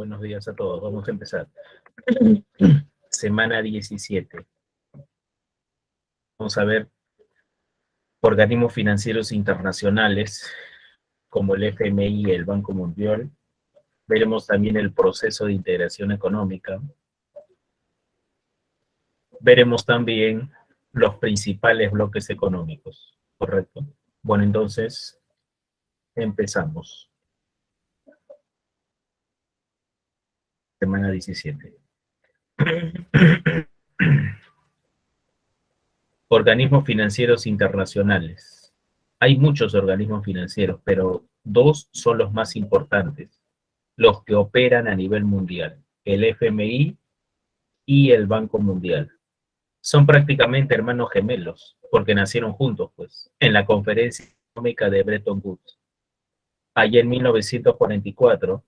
Buenos días a todos. Vamos a empezar. Semana 17. Vamos a ver organismos financieros internacionales como el FMI y el Banco Mundial. Veremos también el proceso de integración económica. Veremos también los principales bloques económicos, ¿correcto? Bueno, entonces empezamos. Semana 17. Organismos financieros internacionales. Hay muchos organismos financieros, pero dos son los más importantes, los que operan a nivel mundial, el FMI y el Banco Mundial. Son prácticamente hermanos gemelos, porque nacieron juntos, pues, en la conferencia económica de Bretton Woods. Allá en 1944,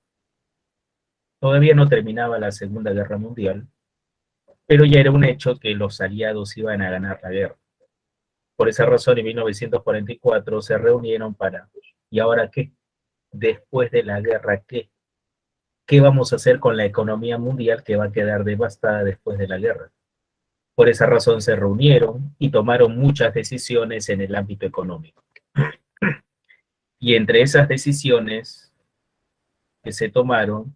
todavía no terminaba la Segunda Guerra Mundial, pero ya era un hecho que los aliados iban a ganar la guerra. Por esa razón, en 1944 se reunieron para, ¿y ahora qué? Después de la guerra, ¿qué? ¿Qué vamos a hacer con la economía mundial que va a quedar devastada después de la guerra? Por esa razón se reunieron y tomaron muchas decisiones en el ámbito económico. Y entre esas decisiones que se tomaron,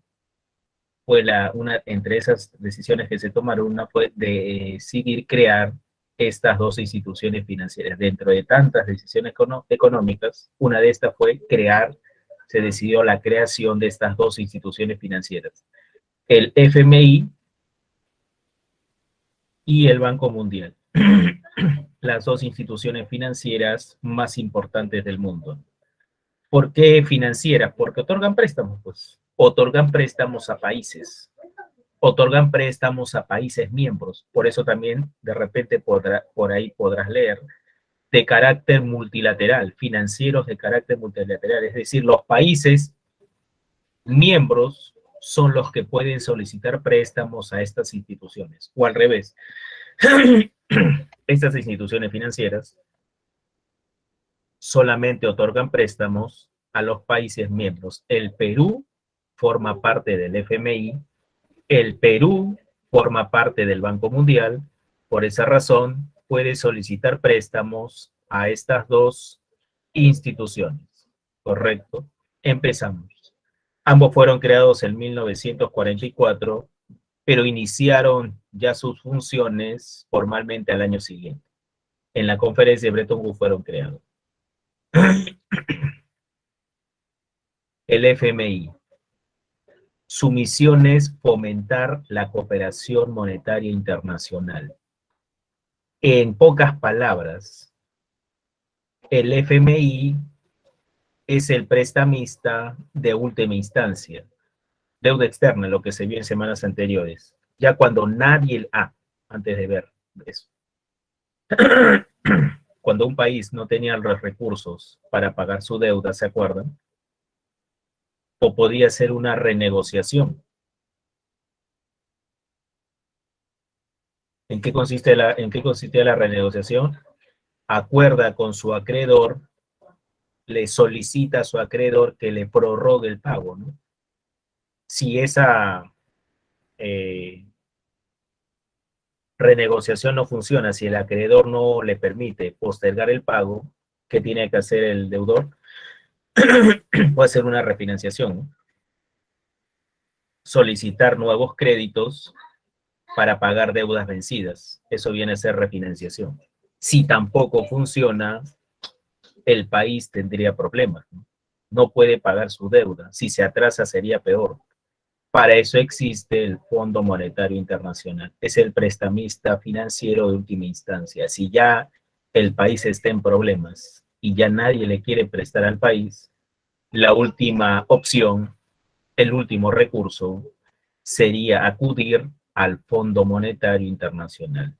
entre esas decisiones que se tomaron, una fue de decidir crear estas dos instituciones financieras. Dentro de tantas decisiones económicas, una de estas fue se decidió la creación de estas dos instituciones financieras, el FMI y el Banco Mundial, las dos instituciones financieras más importantes del mundo. ¿Por qué financieras? Porque otorgan préstamos, pues. Otorgan préstamos a países. Otorgan préstamos a países miembros. Por eso también, de repente, por ahí podrás leer de carácter multilateral, financieros de carácter multilateral. Es decir, los países miembros son los que pueden solicitar préstamos a estas instituciones. O al revés, estas instituciones financieras solamente otorgan préstamos a los países miembros. El Perú forma parte del FMI, el Perú forma parte del Banco Mundial, por esa razón puede solicitar préstamos a estas dos instituciones, ¿correcto? Empezamos. Ambos fueron creados en 1944, pero iniciaron ya sus funciones formalmente al año siguiente. En la conferencia de Bretton Woods fueron creados. El FMI. Su misión es fomentar la cooperación monetaria internacional. En pocas palabras, el FMI es el prestamista de última instancia, deuda externa, lo que se vio en semanas anteriores, ya cuando nadie, antes de ver eso, cuando un país no tenía los recursos para pagar su deuda, ¿se acuerdan? O podía ser una renegociación. ¿En qué consistía la renegociación? Acuerda con su acreedor, le solicita a su acreedor que le prorrogue el pago, ¿no? Si esa renegociación no funciona, si el acreedor no le permite postergar el pago, ¿qué tiene que hacer el deudor? Puede hacer una refinanciación, ¿no? Solicitar nuevos créditos para pagar deudas vencidas. Eso viene a ser refinanciación. Si tampoco funciona, el país tendría problemas, ¿no? No puede pagar su deuda. Si se atrasa, sería peor. Para eso existe el Fondo Monetario Internacional. Es el prestamista financiero de última instancia. Si ya el país está en problemas y ya nadie le quiere prestar al país, la última opción, el último recurso, sería acudir al Fondo Monetario Internacional.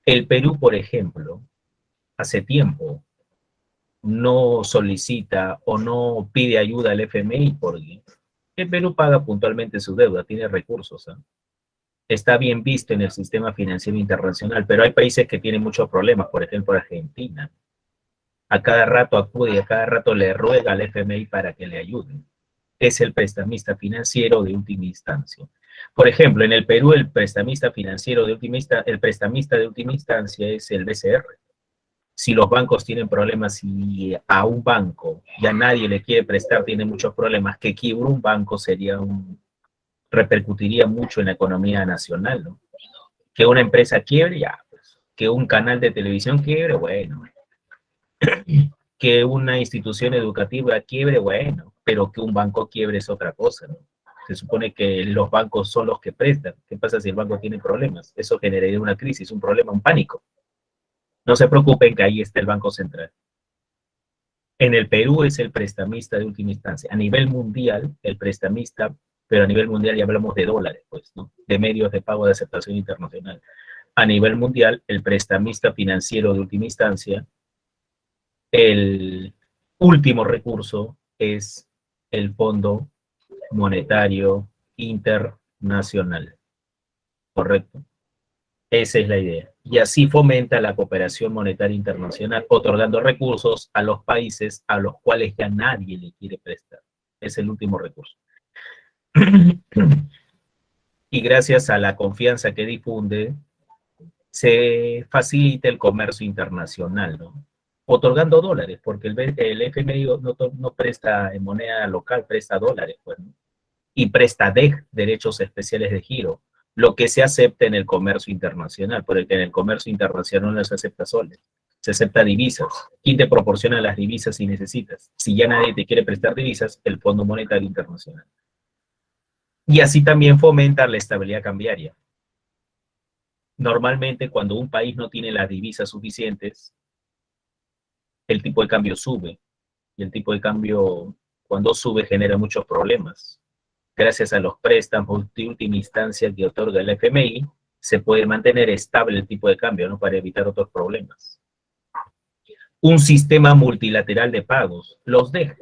El Perú, por ejemplo, hace tiempo no solicita o no pide ayuda al FMI porque el Perú paga puntualmente su deuda, tiene recursos, ¿eh? Está bien visto en el sistema financiero internacional, pero hay países que tienen muchos problemas, por ejemplo Argentina. A cada rato acude, a cada rato le ruega al FMI para que le ayuden. es el prestamista financiero de última instancia. Por ejemplo, en el Perú el prestamista financiero de última instancia, el prestamista de última instancia es el BCR. Si los bancos tienen problemas y a un banco ya nadie le quiere prestar, tiene muchos problemas, que quiebre un banco repercutiría mucho en la economía nacional, ¿no? Que una empresa quiebre, ya, pues, que un canal de televisión quiebre, bueno, que una institución educativa quiebre, bueno, pero que un banco quiebre es otra cosa, ¿no? Se supone que los bancos son los que prestan. ¿Qué pasa si el banco tiene problemas? Eso generaría una crisis, un problema, un pánico. No se preocupen que ahí está el Banco Central. En el Perú es el prestamista de última instancia. A nivel mundial, el prestamista, pero a nivel mundial ya hablamos de dólares, pues, ¿no? De medios de pago de aceptación internacional. A nivel mundial, el prestamista financiero de última instancia, el último recurso es el Fondo Monetario Internacional. ¿Correcto? Esa es la idea. Y así fomenta la cooperación monetaria internacional, otorgando recursos a los países a los cuales ya nadie le quiere prestar. Es el último recurso. Y gracias a la confianza que difunde, se facilita el comercio internacional, ¿no? Otorgando dólares, porque el FMI no presta en moneda local, presta dólares, pues, ¿no? Y presta derechos especiales de giro, lo que se acepta en el comercio internacional, porque en el comercio internacional no se acepta soles, se acepta divisas. ¿Quién te proporciona las divisas si necesitas? Si ya nadie te quiere prestar divisas, el Fondo Monetario Internacional. Y así también fomenta la estabilidad cambiaria. Normalmente, cuando un país no tiene las divisas suficientes, el tipo de cambio sube. Y el tipo de cambio, cuando sube, genera muchos problemas. Gracias a los préstamos de última instancia que otorga el FMI, se puede mantener estable el tipo de cambio, ¿no? Para evitar otros problemas. Un sistema multilateral de pagos los deja.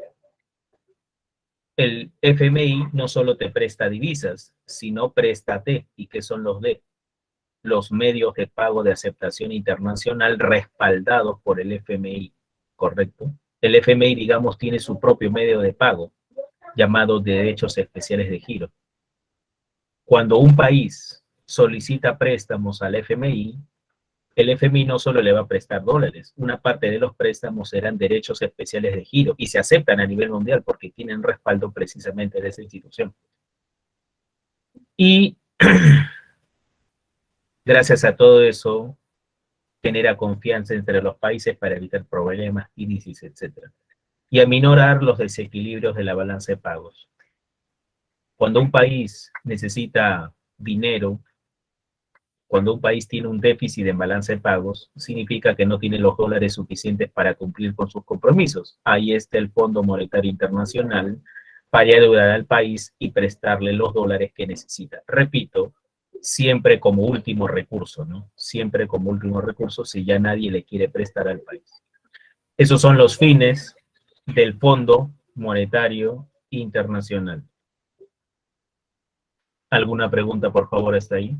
El FMI no solo te presta divisas, sino presta D. ¿Y qué son los D? Los medios de pago de aceptación internacional respaldados por el FMI, ¿correcto? El FMI, digamos, tiene su propio medio de pago, llamado derechos especiales de giro. Cuando un país solicita préstamos al FMI, el FMI no solo le va a prestar dólares, una parte de los préstamos serán derechos especiales de giro y se aceptan a nivel mundial porque tienen respaldo precisamente de esa institución. Y gracias a todo eso, genera confianza entre los países para evitar problemas, crisis, etc. Y aminorar los desequilibrios de la balanza de pagos. Cuando un país necesita dinero, cuando un país tiene un déficit en balanza de pagos, significa que no tiene los dólares suficientes para cumplir con sus compromisos. Ahí está el Fondo Monetario Internacional para ayudar al país y prestarle los dólares que necesita. Repito, siempre como último recurso, ¿no? Siempre como último recurso si ya nadie le quiere prestar al país. Esos son los fines del Fondo Monetario Internacional. ¿Alguna pregunta, por favor, hasta ahí?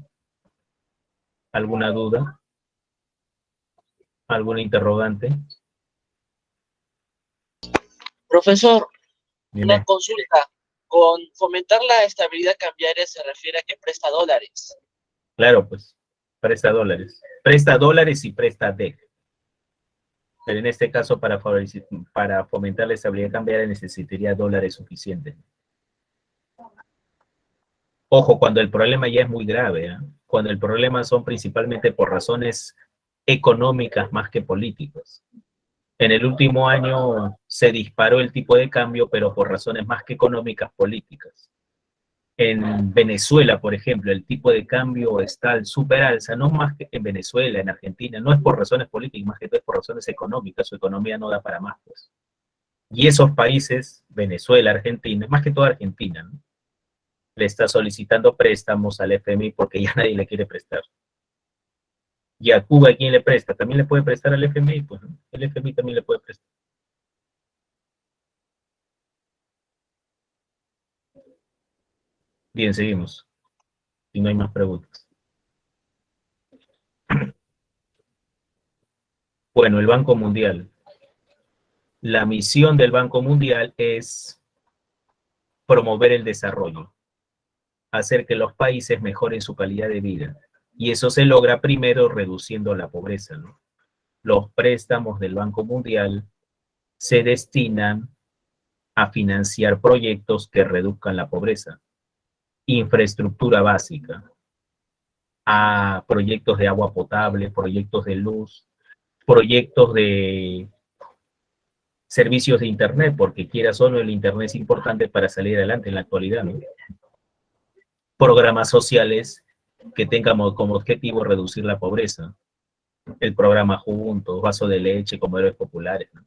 ¿Alguna duda? ¿Alguna interrogante? Profesor, una Dime. consulta. Con fomentar la estabilidad cambiaria se refiere a que presta dólares. Claro, pues, presta dólares. Presta dólares y presta DEC. Pero en este caso, para fomentar la estabilidad cambiaria, necesitaría dólares suficientes. Ojo, cuando el problema ya es muy grave, ¿eh? Cuando el problema son principalmente por razones económicas más que políticas. En el último año se disparó el tipo de cambio, pero por razones más que económicas, políticas. En Venezuela, por ejemplo, el tipo de cambio está al super alza, no más que en Venezuela, en Argentina, no es por razones políticas, más que todo es por razones económicas, su economía no da para más, pues. Y esos países, Venezuela, Argentina, más que todo Argentina, ¿no? Le está solicitando préstamos al FMI porque ya nadie le quiere prestar. Y a Cuba, ¿quién le presta? También le puede prestar al FMI, pues, ¿no? El FMI también le puede prestar. Bien, seguimos. Si no hay más preguntas. Bueno, el Banco Mundial. La misión del Banco Mundial es promover el desarrollo, hacer que los países mejoren su calidad de vida. Y eso se logra primero reduciendo la pobreza, ¿no? Los préstamos del Banco Mundial se destinan a financiar proyectos que reduzcan la pobreza, infraestructura básica, a proyectos de agua potable, proyectos de luz, proyectos de servicios de Internet, porque quieras o no, el Internet es importante para salir adelante en la actualidad, ¿no? Programas sociales que tengan como objetivo reducir la pobreza, el programa Juntos, Vaso de Leche, comedores populares, ¿no?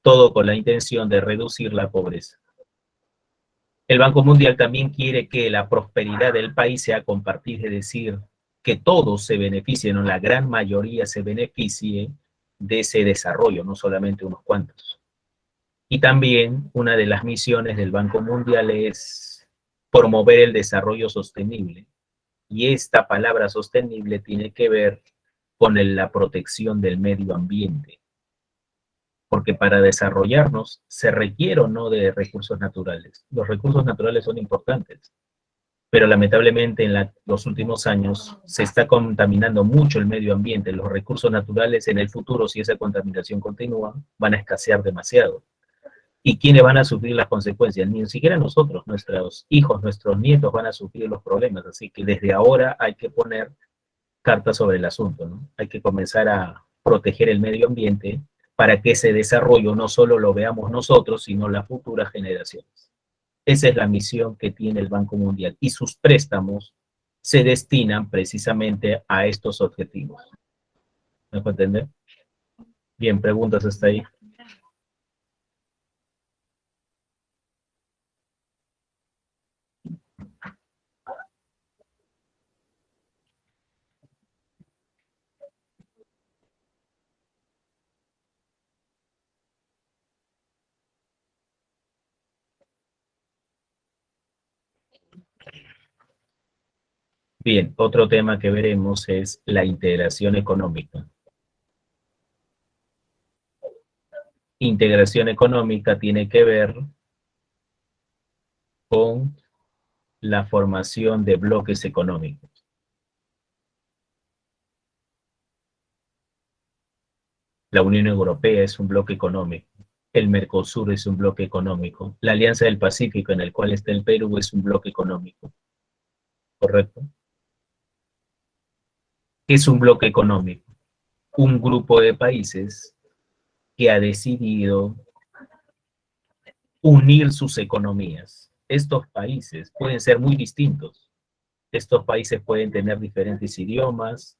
Todo con la intención de reducir la pobreza. El Banco Mundial también quiere que la prosperidad del país sea compartida, es decir, que todos se beneficien, o la gran mayoría se beneficie de ese desarrollo, no solamente unos cuantos. Y también una de las misiones del Banco Mundial es promover el desarrollo sostenible. Y esta palabra sostenible tiene que ver con la protección del medio ambiente. Porque para desarrollarnos se requiere o no de recursos naturales. Los recursos naturales son importantes, pero lamentablemente en los últimos años se está contaminando mucho el medio ambiente. Los recursos naturales en el futuro, si esa contaminación continúa, van a escasear demasiado. ¿Y quiénes van a sufrir las consecuencias? Ni siquiera nosotros, nuestros hijos, nuestros nietos van a sufrir los problemas. Así que desde ahora hay que poner cartas sobre el asunto, ¿no? Hay que comenzar a proteger el medio ambiente para que ese desarrollo no solo lo veamos nosotros, sino las futuras generaciones. Esa es la misión que tiene el Banco Mundial y sus préstamos se destinan precisamente a estos objetivos. ¿Me puedo entender? Bien, preguntas hasta ahí. Bien, otro tema que veremos es la integración económica. Integración económica tiene que ver con la formación de bloques económicos. La Unión Europea es un bloque económico. El Mercosur es un bloque económico. La Alianza del Pacífico, en el cual está el Perú, es un bloque económico. ¿Correcto? ¿Qué es un bloque económico? Un grupo de países que ha decidido unir sus economías. Estos países pueden ser muy distintos. Estos países pueden tener diferentes idiomas,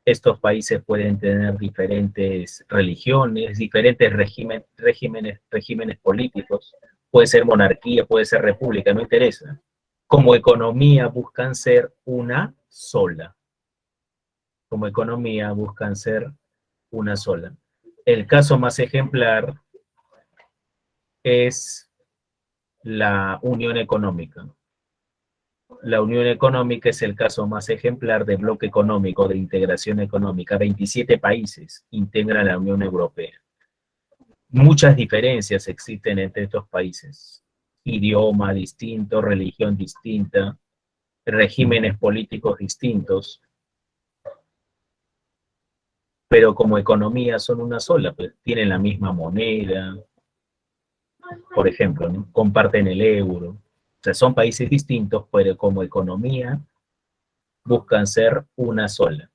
estos países pueden tener diferentes religiones, diferentes regímenes políticos, puede ser monarquía, puede ser república, no interesa. Como economía buscan ser una sola. Como economía buscan ser una sola. El caso más ejemplar es la Unión Económica. La Unión Económica es el caso más ejemplar de bloque económico, de integración económica. 27 países integran la Unión Europea. Muchas diferencias existen entre estos países. Idioma distinto, religión distinta, regímenes políticos distintos, pero como economía son una sola, pues tienen la misma moneda, por ejemplo, ¿no? Comparten el euro. O sea, son países distintos, pero como economía buscan ser una sola.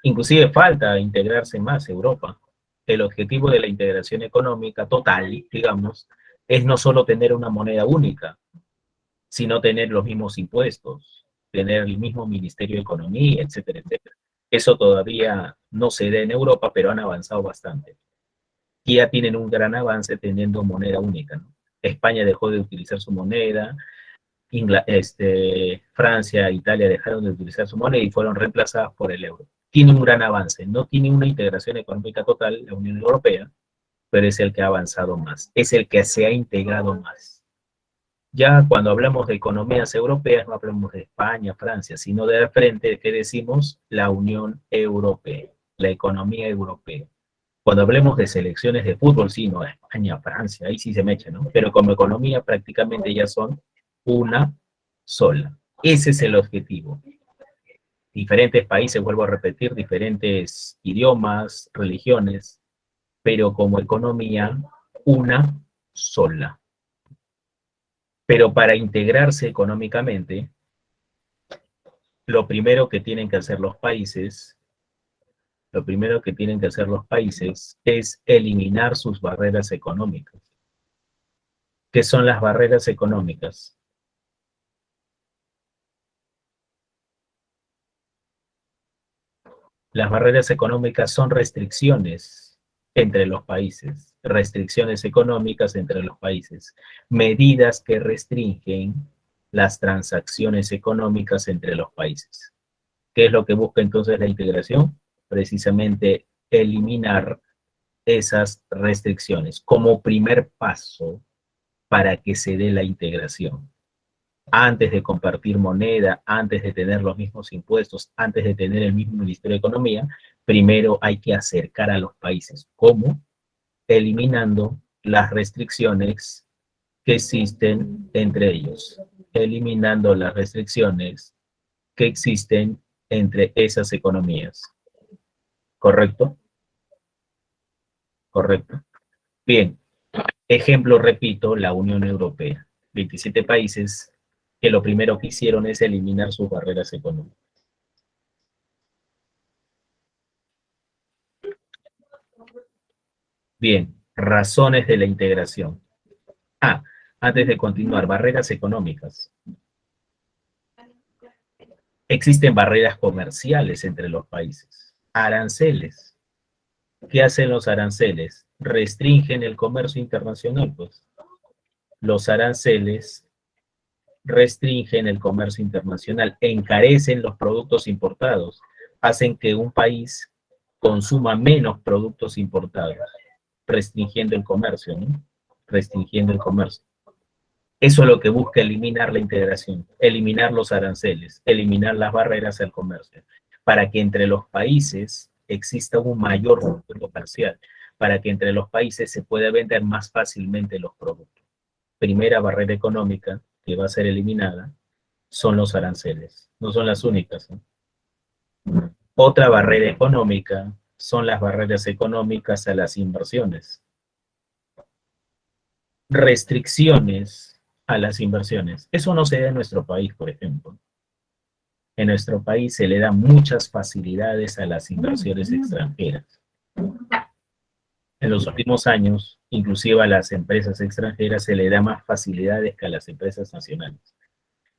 Inclusive falta integrarse más Europa. El objetivo de la integración económica total, digamos, es no solo tener una moneda única, sino tener los mismos impuestos, tener el mismo Ministerio de Economía, etcétera, etcétera. Eso todavía no se da en Europa, pero han avanzado bastante. Y ya tienen un gran avance teniendo moneda única, ¿no? España dejó de utilizar su moneda, Francia, Italia dejaron de utilizar su moneda y fueron reemplazadas por el euro. Tiene un gran avance, no tiene una integración económica total la Unión Europea, pero es el que ha avanzado más, es el que se ha integrado más. Ya cuando hablamos de economías europeas no hablamos de España, Francia, sino de frente que decimos la Unión Europea, la economía europea. Cuando hablemos de selecciones de fútbol, sí, no, España, Francia, ahí sí se me echa, ¿no? Pero como economía prácticamente ya son una sola. Ese es el objetivo. Diferentes países, vuelvo a repetir, diferentes idiomas, religiones, pero como economía, una sola. Pero para integrarse económicamente, lo primero que tienen que hacer los países, es eliminar sus barreras económicas. ¿Qué son las barreras económicas? Las barreras económicas son restricciones entre los países, restricciones económicas entre los países, medidas que restringen las transacciones económicas entre los países. ¿Qué es lo que busca entonces la integración? Precisamente eliminar esas restricciones como primer paso para que se dé la integración. Antes de compartir moneda, antes de tener los mismos impuestos, antes de tener el mismo Ministerio de Economía, primero hay que acercar a los países. ¿Cómo? Eliminando las restricciones que existen entre ellos, eliminando las restricciones que existen entre esas economías. ¿Correcto? Correcto. Bien, ejemplo, repito, la Unión Europea. 27 países que lo primero que hicieron es eliminar sus barreras económicas. Bien, razones de la integración. Antes de continuar, barreras económicas. Existen barreras comerciales entre los países. Aranceles. ¿Qué hacen los aranceles? Restringen el comercio internacional, pues. Los aranceles restringen el comercio internacional, encarecen los productos importados, hacen que un país consuma menos productos importados, restringiendo el comercio, ¿no? Restringiendo el comercio. Eso es lo que busca eliminar la integración, eliminar los aranceles, eliminar las barreras al comercio, para que entre los países exista un mayor flujo comercial, para que entre los países se pueda vender más fácilmente los productos. Primera barrera económica que va a ser eliminada son los aranceles, no son las únicas, ¿no? Otra barrera económica son las barreras económicas a las inversiones. Restricciones a las inversiones. Eso no se da en nuestro país, por ejemplo. En nuestro país se le dan muchas facilidades a las inversiones extranjeras. En los últimos años, inclusive a las empresas extranjeras se le da más facilidades que a las empresas nacionales.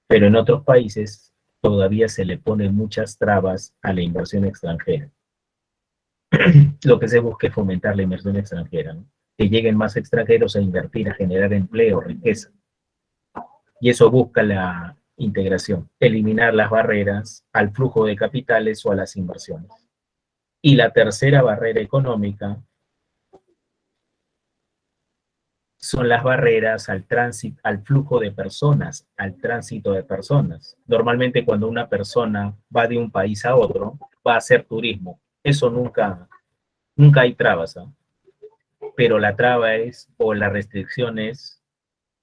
Pero en otros países todavía se le ponen muchas trabas a la inversión extranjera. Lo que se busca es fomentar la inversión extranjera, ¿no? Que lleguen más extranjeros a invertir, a generar empleo, riqueza. Y eso busca la integración, eliminar las barreras al flujo de capitales o a las inversiones. Y la tercera barrera económica son las barreras al tránsito, al flujo de personas, al tránsito de personas. Normalmente cuando una persona va de un país a otro, va a hacer turismo. Eso nunca hay trabas, ¿eh? Pero la traba es, o la restricción es,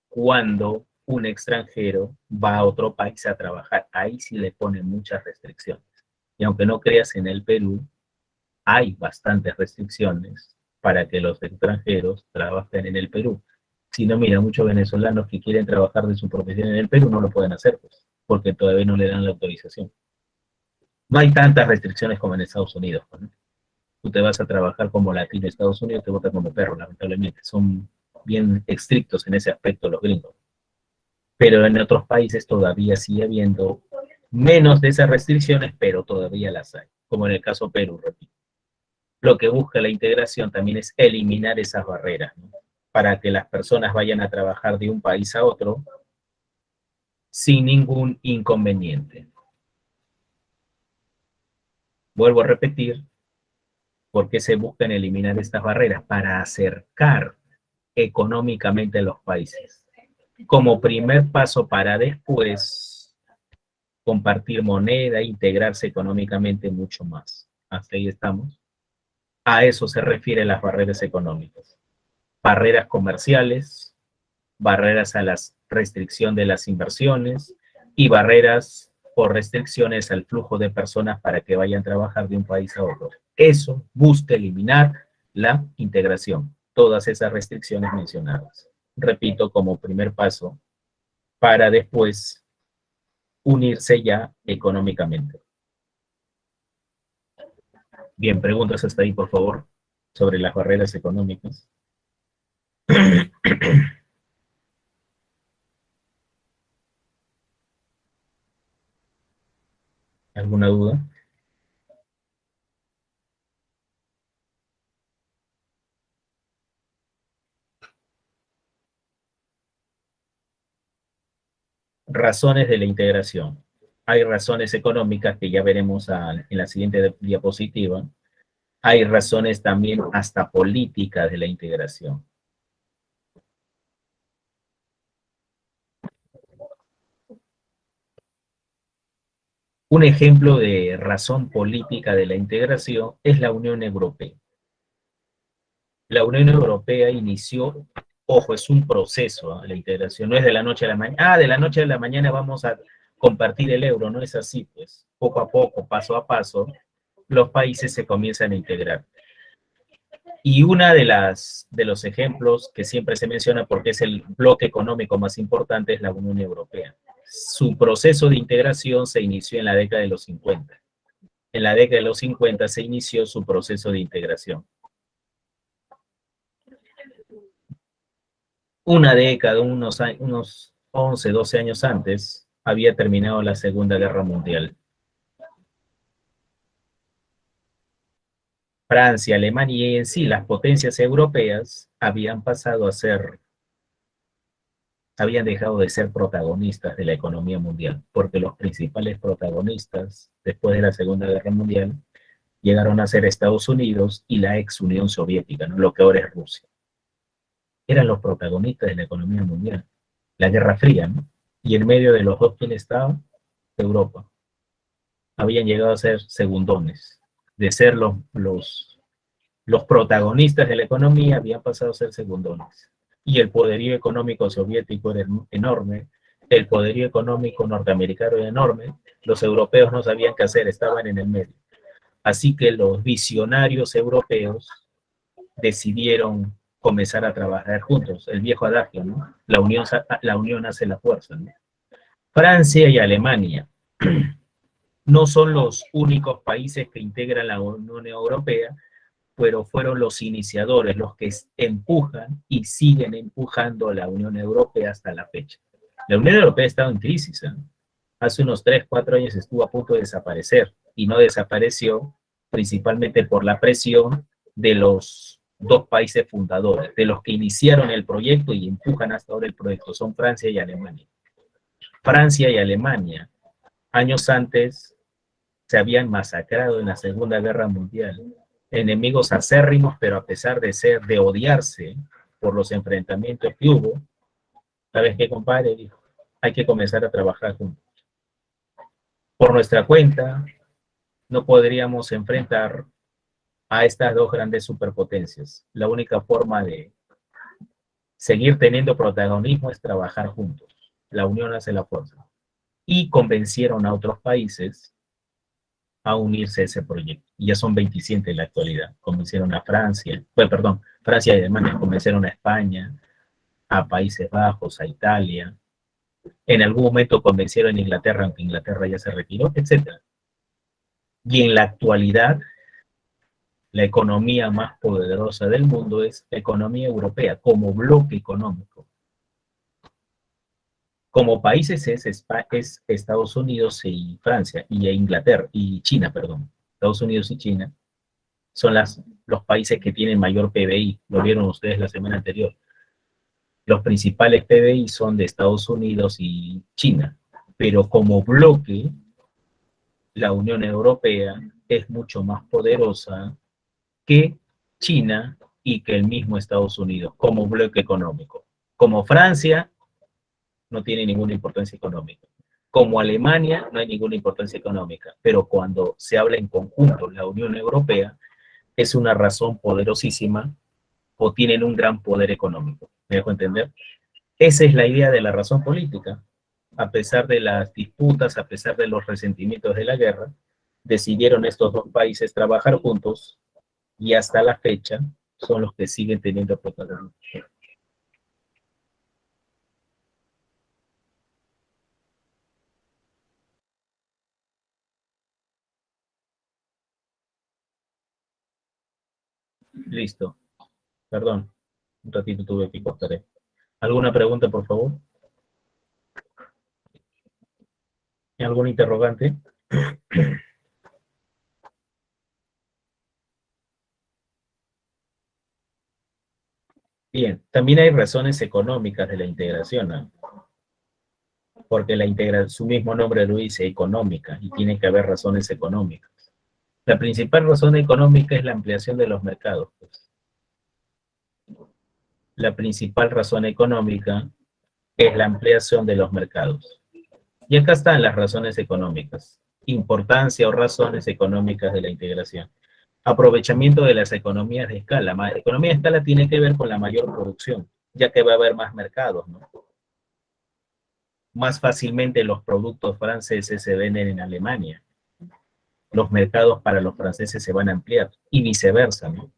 cuando un extranjero va a otro país a trabajar. Ahí sí le ponen muchas restricciones. Y aunque no creas, en el Perú hay bastantes restricciones para que los extranjeros trabajen en el Perú. Si no, mira, muchos venezolanos que quieren trabajar de su profesión en el Perú no lo pueden hacer, pues, porque todavía no le dan la autorización. No hay tantas restricciones como en Estados Unidos, ¿no? Tú te vas a trabajar como latino en Estados Unidos, te votan como perro, lamentablemente. Son bien estrictos en ese aspecto los gringos. Pero en otros países todavía sigue habiendo menos de esas restricciones, pero todavía las hay, como en el caso Perú, repito. Lo que busca la integración también es eliminar esas barreras, ¿no? Para que las personas vayan a trabajar de un país a otro sin ningún inconveniente. Vuelvo a repetir, ¿por qué se buscan eliminar estas barreras? Para acercar económicamente a los países. Como primer paso para después compartir moneda, integrarse económicamente mucho más. Hasta ahí estamos. A eso se refieren las barreras económicas. Barreras comerciales, barreras a la restricción de las inversiones y barreras o restricciones al flujo de personas para que vayan a trabajar de un país a otro. Eso busca eliminar la integración, todas esas restricciones mencionadas. Repito, como primer paso, para después unirse ya económicamente. Bien, preguntas hasta ahí, por favor, sobre las barreras económicas. ¿Alguna duda? Razones de la integración. Hay razones económicas que ya veremos en la siguiente diapositiva. Hay razones también hasta políticas de la integración. Un ejemplo de razón política de la integración es la Unión Europea. La Unión Europea inició, ojo, es un proceso, la integración, no es de la noche a la mañana, de la noche a la mañana vamos a compartir el euro, no es así, pues, poco a poco, paso a paso, los países se comienzan a integrar. Y una de los ejemplos que siempre se menciona porque es el bloque económico más importante es la Unión Europea. Su proceso de integración se inició en la década de los 50. En la década de los 50 se inició su proceso de integración. Una década, unos 11, 12 años antes, había terminado la Segunda Guerra Mundial. Francia, Alemania y en sí las potencias europeas habían pasado a ser, habían dejado de ser protagonistas de la economía mundial, porque los principales protagonistas después de la Segunda Guerra Mundial llegaron a ser Estados Unidos y la ex Unión Soviética, ¿no? Lo que ahora es Rusia. Eran los protagonistas de la economía mundial. La Guerra Fría, ¿no? Y en medio de los dos, ¿quién estaba? Europa. Habían llegado a ser segundones. De ser los protagonistas de la economía, habían pasado a ser segundones. Y el poderío económico soviético era enorme, el poderío económico norteamericano era enorme, los europeos no sabían qué hacer, estaban en el medio. Así que los visionarios europeos decidieron comenzar a trabajar juntos, el viejo adagio, ¿no? La unión hace la fuerza, ¿no? Francia y Alemania no son los únicos países que integran la Unión Europea, pero fueron los iniciadores, los que empujan y siguen empujando a la Unión Europea hasta la fecha. La Unión Europea ha estado en crisis, ¿eh? Hace unos 3, 4 años estuvo a punto de desaparecer, y no desapareció principalmente por la presión de los dos países fundadores, de los que iniciaron el proyecto y empujan hasta ahora el proyecto, son Francia y Alemania. Francia y Alemania, años antes, se habían masacrado en la Segunda Guerra Mundial. Enemigos acérrimos, pero a pesar de odiarse por los enfrentamientos que hubo, ¿sabes qué, compadre? Dijo, hay que comenzar a trabajar juntos. Por nuestra cuenta, no podríamos enfrentar a estas dos grandes superpotencias. La única forma de seguir teniendo protagonismo es trabajar juntos. La unión hace la fuerza. Y convencieron a otros países a unirse a ese proyecto. Y ya son 27 en la actualidad. Convencieron a Francia, Francia y Alemania, convencieron a España, a Países Bajos, a Italia. En algún momento convencieron a Inglaterra, aunque Inglaterra ya se retiró, etc. Y en la actualidad, la economía más poderosa del mundo es la economía europea, como bloque económico. Como países es Estados Unidos y Francia, y Inglaterra, y China, perdón. Estados Unidos y China son los países que tienen mayor PBI, lo vieron ustedes la semana anterior. Los principales PBI son de Estados Unidos y China, pero como bloque, la Unión Europea es mucho más poderosa que China y que el mismo Estados Unidos, como bloque económico. Como Francia, no tiene ninguna importancia económica. Como Alemania, no hay ninguna importancia económica. Pero cuando se habla en conjunto, la Unión Europea es una razón poderosísima o tienen un gran poder económico. ¿Me dejo entender? Esa es la idea de la razón política. A pesar de las disputas, a pesar de los resentimientos de la guerra, decidieron estos dos países trabajar juntos y hasta la fecha son los que siguen teniendo protagonismo. Listo. Perdón, un ratito tuve que cortar. ¿Alguna pregunta, por favor? ¿Algún interrogante? Bien, también hay razones económicas de la integración, ¿no? Porque la integración, su mismo nombre lo dice, económica, y tiene que haber razones económicas. La principal razón económica es la ampliación de los mercados, pues. La principal razón económica es la ampliación de los mercados. Y acá están las razones económicas. Importancia o razones económicas de la integración. Aprovechamiento de las economías de escala. Economía de escala tiene que ver con la mayor producción, ya que va a haber más mercados, ¿no? Más fácilmente los productos franceses se venden en Alemania. Los mercados para los franceses se van a ampliar y viceversa, ¿no?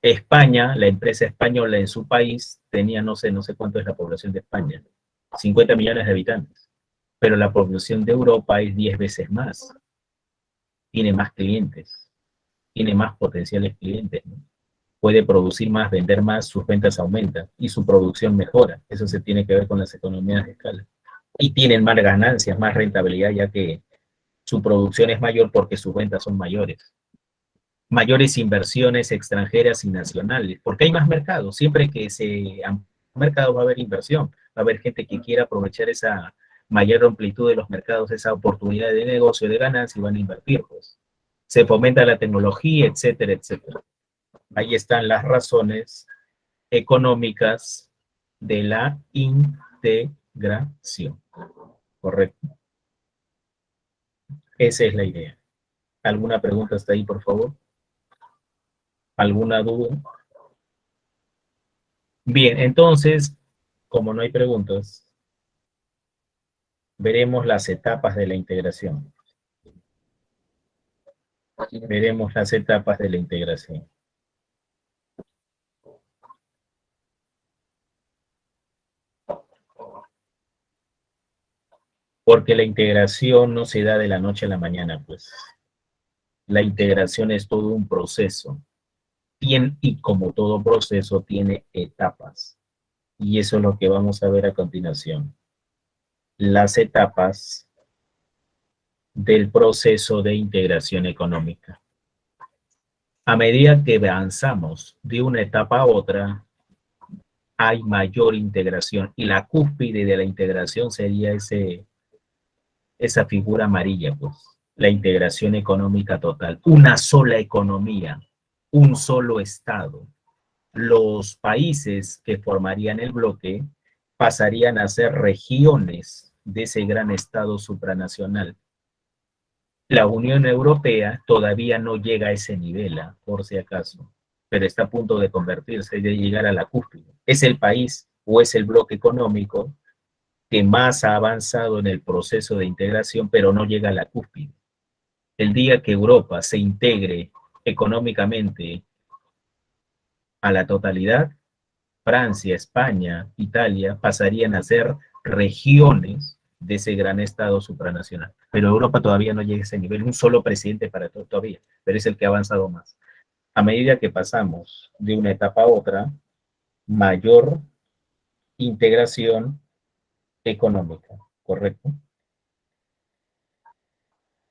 España, la empresa española en su país tenía no sé cuánto es la población de España, 50 millones de habitantes, pero la población de Europa es 10 veces más, tiene más clientes, tiene más potenciales clientes, ¿no? Puede producir más, vender más, sus ventas aumentan y su producción mejora. Eso se tiene que ver con las economías de escala. Y tienen más ganancias, más rentabilidad, ya que su producción es mayor porque sus ventas son mayores. Mayores inversiones extranjeras y nacionales, porque hay más mercados. Siempre que se mercado va a haber inversión, va a haber gente que quiera aprovechar esa mayor amplitud de los mercados, esa oportunidad de negocio, de ganancia, y van a invertir, pues. Se fomenta la tecnología, etcétera, etcétera. Ahí están las razones económicas de la integración. Correcto. Esa es la idea. ¿Alguna pregunta hasta ahí, por favor? ¿Alguna duda? Bien, entonces, como no hay preguntas, veremos las etapas de la integración. Veremos las etapas de la integración. Porque la integración no se da de la noche a la mañana, pues. La integración es todo un proceso. Y como todo proceso tiene etapas. Y eso es lo que vamos a ver a continuación. Las etapas del proceso de integración económica. A medida que avanzamos de una etapa a otra, hay mayor integración. Y la cúspide de la integración sería esa figura amarilla, pues. La integración económica total. Una sola economía, un solo Estado. Los países que formarían el bloque pasarían a ser regiones de ese gran Estado supranacional. La Unión Europea todavía no llega a ese nivel, por si acaso, pero está a punto de convertirse, de llegar a la cúspide. Es el país o es el bloque económico que más ha avanzado en el proceso de integración, pero no llega a la cúspide. El día que Europa se integre económicamente a la totalidad, Francia, España, Italia pasarían a ser regiones de ese gran Estado supranacional. Pero Europa todavía no llega a ese nivel, un solo presidente para todo todavía, pero es el que ha avanzado más. A medida que pasamos de una etapa a otra, mayor integración económica, ¿correcto?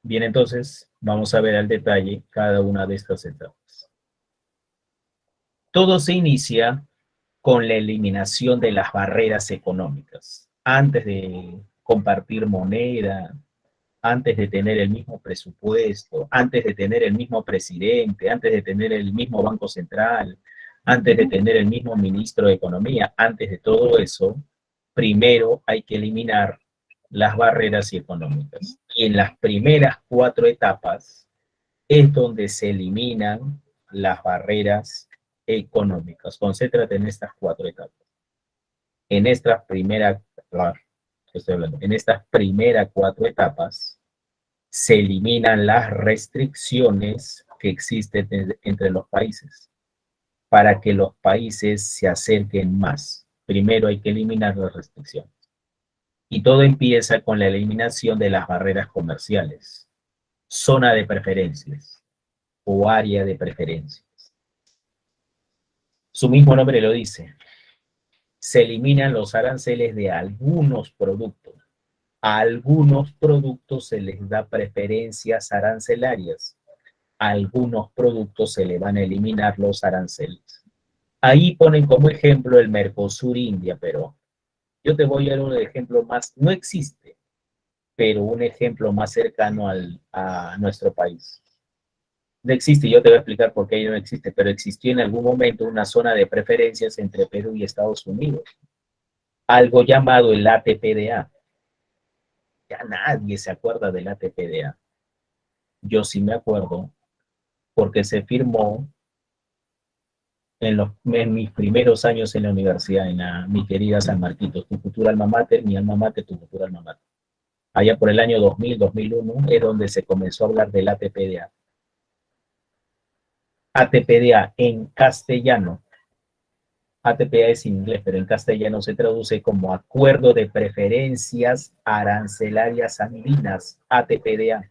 Bien, entonces vamos a ver al detalle cada una de estas etapas. Todo se inicia con la eliminación de las barreras económicas. Antes de compartir moneda, antes de tener el mismo presupuesto, antes de tener el mismo presidente, antes de tener el mismo Banco Central, antes de tener el mismo ministro de Economía, antes de todo eso, primero hay que eliminar las barreras económicas. Y en las primeras 4 etapas es donde se eliminan las barreras económicas. Concéntrate en estas 4 etapas. En estas primeras, en estas primeras 4 etapas se eliminan las restricciones que existen entre los países para que los países se acerquen más. Primero hay que eliminar las restricciones. Y todo empieza con la eliminación de las barreras comerciales, zona de preferencias o área de preferencias. Su mismo nombre lo dice. Se eliminan los aranceles de algunos productos. A algunos productos se les da preferencias arancelarias. A algunos productos se le van a eliminar los aranceles. Ahí ponen como ejemplo el Mercosur-India, pero yo te voy a dar un ejemplo más, no existe, pero un ejemplo más cercano a nuestro país. No existe, yo te voy a explicar por qué no existe, pero existió en algún momento una zona de preferencias entre Perú y Estados Unidos, algo llamado el ATPDA. Ya nadie se acuerda del ATPDA. Yo sí me acuerdo, porque se firmó en mis primeros años en la universidad, mi querida San Marquitos, tu futura alma mater, mi alma mater, tu futura alma mater. Allá por el año 2000, 2001, es donde se comenzó a hablar del ATPDA. ATPDA en castellano. ATPDA es inglés, pero en castellano se traduce como Acuerdo de Preferencias Arancelarias Andinas, ATPDA.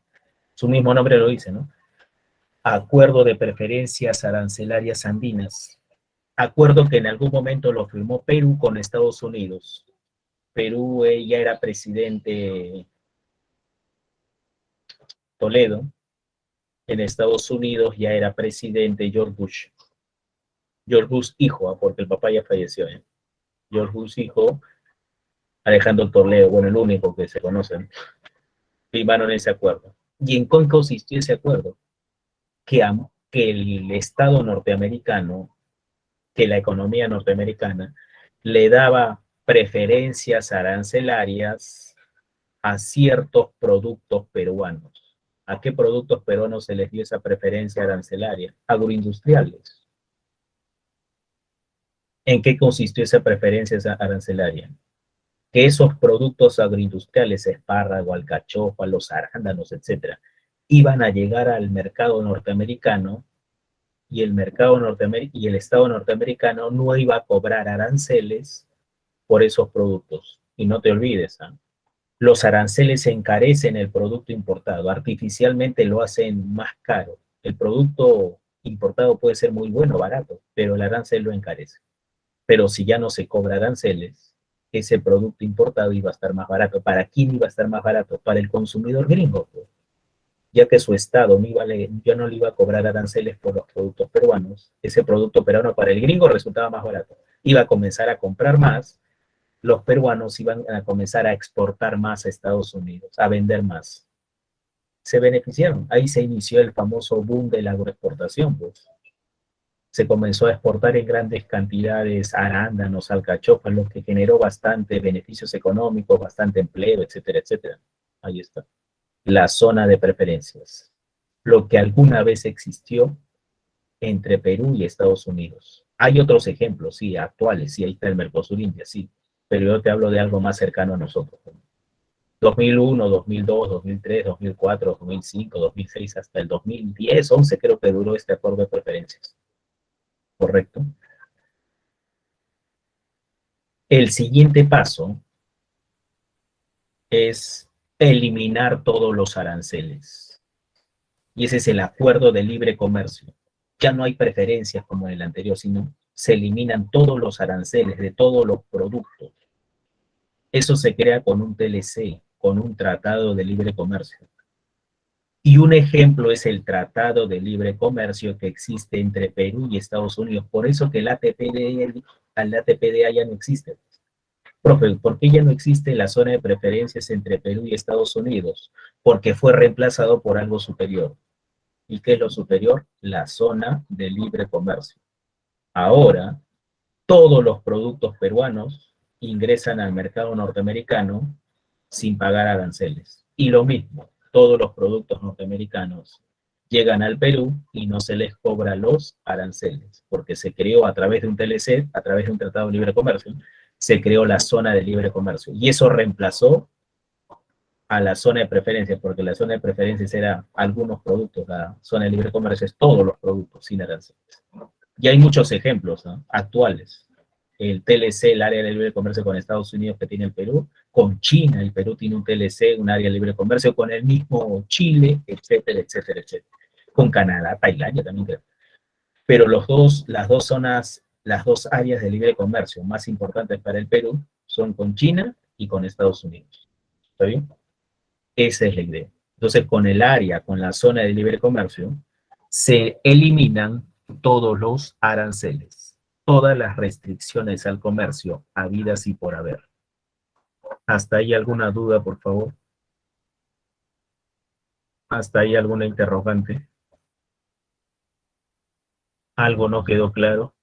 Su mismo nombre lo dice, ¿no? Acuerdo de Preferencias Arancelarias Andinas. Acuerdo que en algún momento lo firmó Perú con Estados Unidos. Perú ya era presidente Toledo. En Estados Unidos ya era presidente George Bush. George Bush hijo, porque el papá ya falleció. George Bush hijo, Alejandro Toledo, bueno, el único que se conocen, firmaron ese acuerdo. ¿Y en qué consistió ese acuerdo? Que el Estado norteamericano, que la economía norteamericana, le daba preferencias arancelarias a ciertos productos peruanos. ¿A qué productos peruanos se les dio esa preferencia arancelaria? Agroindustriales. ¿En qué consistió esa preferencia arancelaria? Que esos productos agroindustriales, espárrago, alcachofa, los arándanos, etcétera, iban a llegar al mercado norteamericano y el Estado norteamericano no iba a cobrar aranceles por esos productos. Y no te olvides, ¿eh? Los aranceles encarecen el producto importado, artificialmente lo hacen más caro. El producto importado puede ser muy bueno, barato, pero el arancel lo encarece. Pero si ya no se cobra aranceles, ese producto importado iba a estar más barato. ¿Para quién iba a estar más barato? Para el consumidor gringo, pues. Ya que su Estado ya no le iba a cobrar aranceles por los productos peruanos, ese producto peruano para el gringo resultaba más barato. Iba a comenzar a comprar más, los peruanos iban a comenzar a exportar más a Estados Unidos, a vender más. Se beneficiaron. Ahí se inició el famoso boom de la agroexportación, pues. Se comenzó a exportar en grandes cantidades arándanos, alcachofas, lo que generó bastante beneficios económicos, bastante empleo, etcétera, etcétera. Ahí está. La zona de preferencias. Lo que alguna vez existió entre Perú y Estados Unidos. Hay otros ejemplos, sí, actuales, sí, ahí está el Mercosur-India, sí, pero yo te hablo de algo más cercano a nosotros. 2001, 2002, 2003, 2004, 2005, 2006, hasta el 2010, 11 creo que duró este acuerdo de preferencias. ¿Correcto? El siguiente paso es eliminar todos los aranceles. Y ese es el acuerdo de libre comercio. Ya no hay preferencias como en el anterior, sino se eliminan todos los aranceles de todos los productos. Eso se crea con un TLC, con un tratado de libre comercio. Y un ejemplo es el Tratado de Libre Comercio que existe entre Perú y Estados Unidos. Por eso que el ATPDA ya no existe. Profe, ¿por qué ya no existe la zona de preferencias entre Perú y Estados Unidos? Porque fue reemplazado por algo superior. ¿Y qué es lo superior? La zona de libre comercio. Ahora, todos los productos peruanos ingresan al mercado norteamericano sin pagar aranceles. Y lo mismo, todos los productos norteamericanos llegan al Perú y no se les cobra los aranceles, porque se creó a través de un TLC, a través de un Tratado de Libre Comercio, se creó la zona de libre comercio. Y eso reemplazó a la zona de preferencias, porque la zona de preferencias era algunos productos, la zona de libre comercio es todos los productos sin aranceles. Y hay muchos ejemplos, ¿no?, actuales. El TLC, el área de libre comercio con Estados Unidos que tiene el Perú, con China, el Perú tiene un TLC, un área de libre comercio con el mismo Chile, etcétera, etcétera, etcétera. Con Canadá, Tailandia también creo. Pero las dos zonas, las dos áreas de libre comercio más importantes para el Perú son con China y con Estados Unidos. ¿Está bien? Esa es la idea. Entonces, con el área, con la zona de libre comercio, se eliminan todos los aranceles, todas las restricciones al comercio habidas y por haber. ¿Hasta ahí alguna duda, por favor? ¿Hasta ahí alguna interrogante? ¿Algo no quedó claro?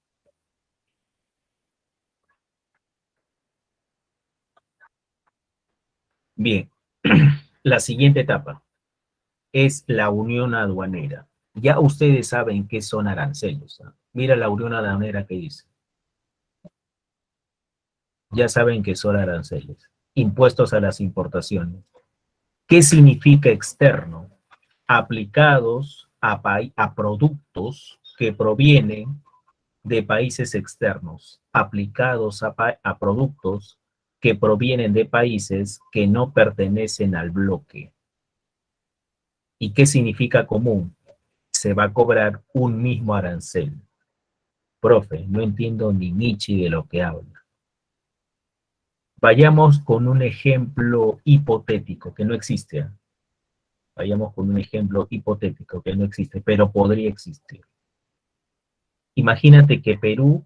Bien, la siguiente etapa es la unión aduanera. Ya ustedes saben qué son aranceles, ¿no? Mira la unión aduanera que dice. Ya saben qué son aranceles. Impuestos a las importaciones. ¿Qué significa externo? Aplicados a productos que provienen de países externos, aplicados a productos que provienen de países que no pertenecen al bloque. ¿Y qué significa común? Se va a cobrar un mismo arancel. Profe, no entiendo ni Michi de lo que habla. Vayamos con un ejemplo hipotético que no existe, ¿eh? Vayamos con un ejemplo hipotético que no existe, pero podría existir. Imagínate que Perú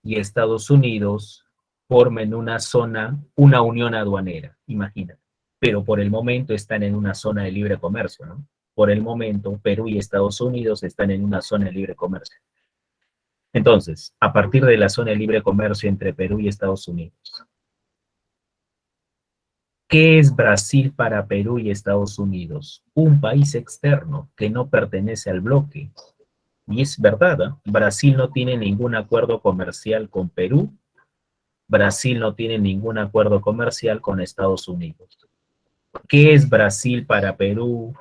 y Estados Unidos formen una zona, una unión aduanera, imagínate. Pero por el momento están en una zona de libre comercio, ¿no? Por el momento, Perú y Estados Unidos están en una zona de libre comercio. Entonces, a partir de la zona de libre comercio entre Perú y Estados Unidos, ¿qué es Brasil para Perú y Estados Unidos? Un país externo que no pertenece al bloque. Y es verdad, ¿eh? Brasil no tiene ningún acuerdo comercial con Perú. Brasil no tiene ningún acuerdo comercial con Estados Unidos. ¿Qué es Brasil para Perú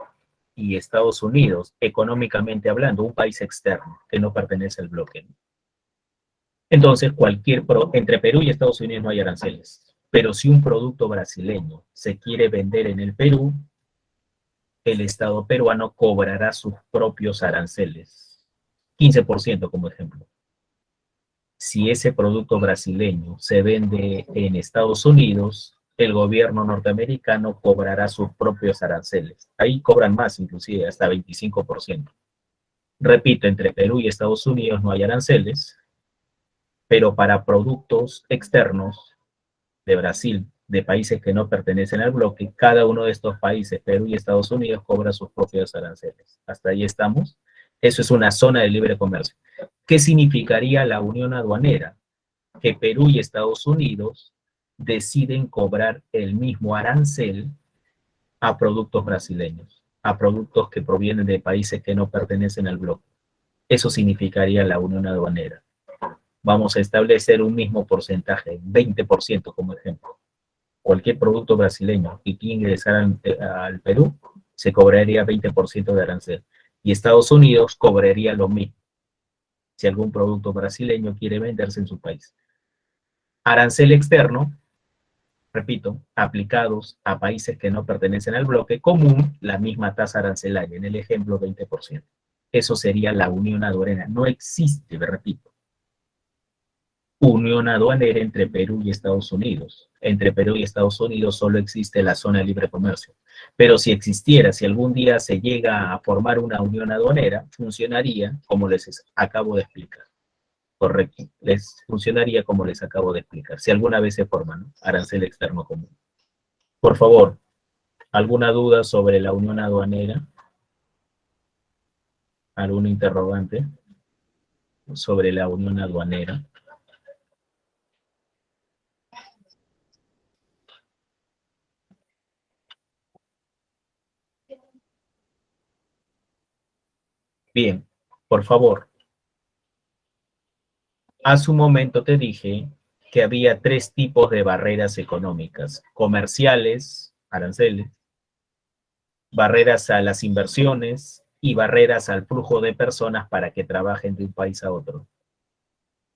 y Estados Unidos? Económicamente hablando, un país externo que no pertenece al bloque. Entonces, entre Perú y Estados Unidos no hay aranceles. Pero si un producto brasileño se quiere vender en el Perú, el Estado peruano cobrará sus propios aranceles. 15% como ejemplo. Si ese producto brasileño se vende en Estados Unidos, el gobierno norteamericano cobrará sus propios aranceles. Ahí cobran más, inclusive hasta 25%. Repito, entre Perú y Estados Unidos no hay aranceles, pero para productos externos de Brasil, de países que no pertenecen al bloque, cada uno de estos países, Perú y Estados Unidos, cobra sus propios aranceles. ¿Hasta ahí estamos? Eso es una zona de libre comercio. ¿Qué significaría la unión aduanera? Que Perú y Estados Unidos deciden cobrar el mismo arancel a productos brasileños, a productos que provienen de países que no pertenecen al bloque. Eso significaría la unión aduanera. Vamos a establecer un mismo porcentaje, 20% como ejemplo. Cualquier producto brasileño que quiera ingresar al Perú, se cobraría 20% de arancel. Y Estados Unidos cobraría lo mismo si algún producto brasileño quiere venderse en su país. Arancel externo, repito, aplicados a países que no pertenecen al bloque común, la misma tasa arancelaria, en el ejemplo 20%. Eso sería la unión aduanera. No existe, repito, unión aduanera entre Perú y Estados Unidos. Entre Perú y Estados Unidos solo existe la zona de libre comercio. Pero si existiera, si algún día se llega a formar una unión aduanera, funcionaría como les acabo de explicar. Correcto. Les funcionaría como les acabo de explicar. Si alguna vez se forma, ¿no?, arancel externo común. Por favor, ¿alguna duda sobre la unión aduanera? ¿Algún interrogante sobre la unión aduanera? Bien, por favor. Hace un momento te dije que había tres tipos de barreras económicas: comerciales, aranceles, barreras a las inversiones y barreras al flujo de personas para que trabajen de un país a otro.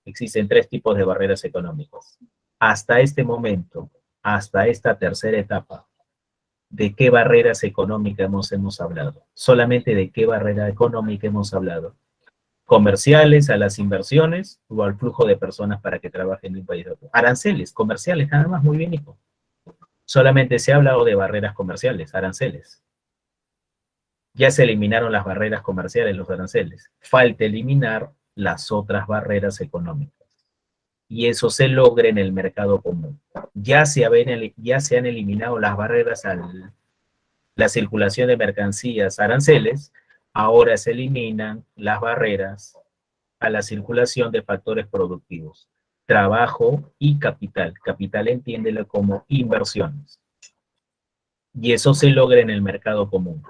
Existen tres tipos de barreras económicas. Hasta este momento, hasta esta tercera etapa, ¿de qué barreras económicas hemos hablado? Solamente de qué barrera económica hemos hablado. Comerciales, a las inversiones o al flujo de personas para que trabajen en un país a otro. Aranceles, comerciales, nada más, muy bien, hijo. Solamente se ha hablado de barreras comerciales, aranceles. Ya se eliminaron las barreras comerciales, los aranceles. Falta eliminar las otras barreras económicas. Y eso se logra en el mercado común. Ya se han eliminado las barreras a la circulación de mercancías, aranceles. Ahora se eliminan las barreras a la circulación de factores productivos, trabajo y capital. Capital entiéndelo como inversiones. Y eso se logra en el mercado común.